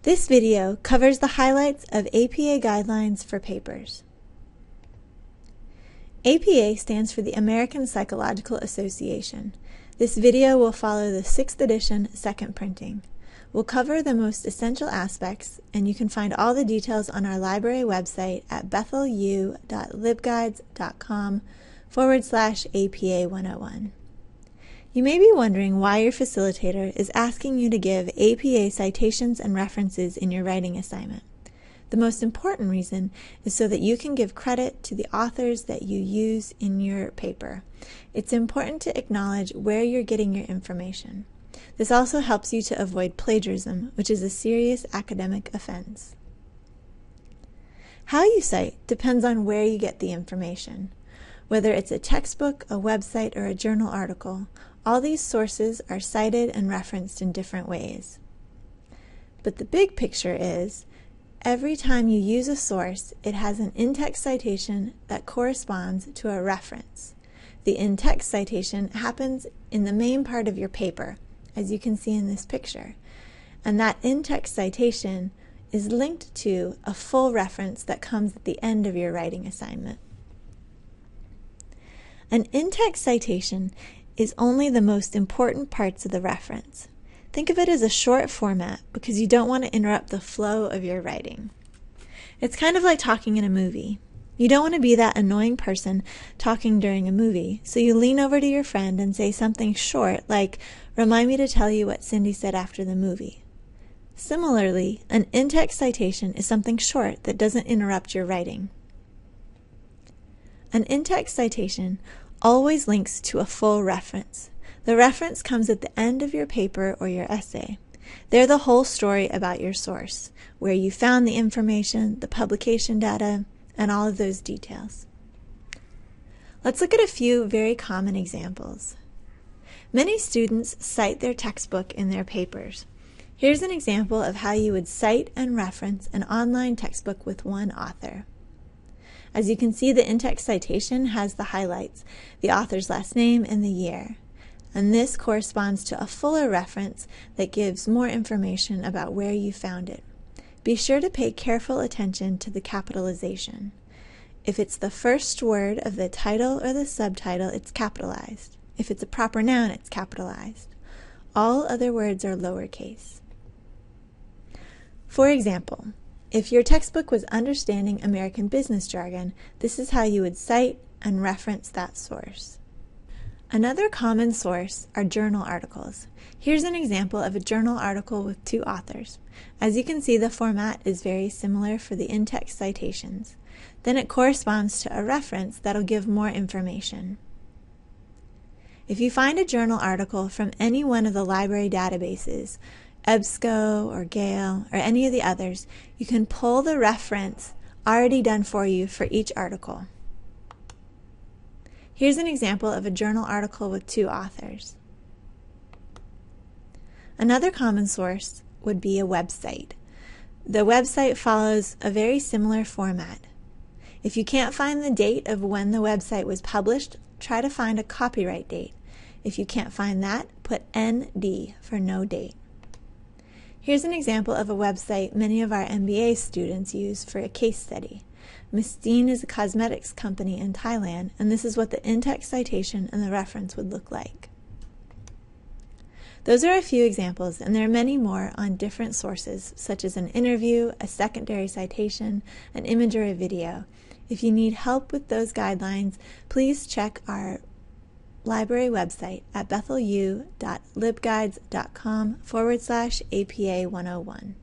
This video covers the highlights of APA guidelines for papers. APA stands for the American Psychological Association. This video will follow the 6th edition second printing. We'll cover the most essential aspects, and you can find all the details on our library website at bethelu.libguides.com/APA101. You may be wondering why your facilitator is asking you to give APA citations and references in your writing assignment. The most important reason is so that you can give credit to the authors that you use in your paper. It's important to acknowledge where you're getting your information. This also helps you to avoid plagiarism, which is a serious academic offense. How you cite depends on where you get the information. Whether it's a textbook, a website, or a journal article, all these sources are cited and referenced in different ways. But the big picture is, every time you use a source, it has an InText citation that corresponds to a reference. The InText citation happens in the main part of your paper, as you can see in this picture. And that InText citation is linked to a full reference that comes at the end of your writing assignment. An InText citation is only the most important parts of the reference. Think of it as a short format because you don't want to interrupt the flow of your writing. It's kind of like talking in a movie. You don't want to be that annoying person talking during a movie, so you lean over to your friend and say something short like, "Remind me to tell you what Cindy said after the movie." Similarly, an InText citation is something short that doesn't interrupt your writing. An InText citation always links to a full reference. The reference comes at the end of your paper or your essay. They're the whole story about your source, where you found the information, the publication data, and all of those details. Let's look at a few very common examples. Many students cite their textbook in their papers. Here's an example of how you would cite and reference an online textbook with one author. As you can see, the InText citation has the highlights, the author's last name, and the year. And this corresponds to a fuller reference that gives more information about where you found it. Be sure to pay careful attention to the capitalization. If it's the first word of the title or the subtitle, it's capitalized. If it's a proper noun, it's capitalized. All other words are lowercase. For example, if your textbook was Understanding American Business Jargon, this is how you would cite and reference that source. Another common source are journal articles. Here's an example of a journal article with two authors. As you can see, the format is very similar for the InText citations. Then it corresponds to a reference that'll give more information. If you find a journal article from any one of the library databases, EBSCO or Gale or any of the others, you can pull the reference already done for you for each article. Here's an example of a journal article with two authors. Another common source would be a website. The website follows a very similar format. If you can't find the date of when the website was published, try to find a copyright date. If you can't find that, put ND for no date. Here's an example of a website many of our MBA students use for a case study. Miss Dean is a cosmetics company in Thailand, and this is what the InText citation and the reference would look like. Those are a few examples, and there are many more on different sources, such as an interview, a secondary citation, an image, or a video. If you need help with those guidelines, please check our library website at bethelu.libguides.com/APA101.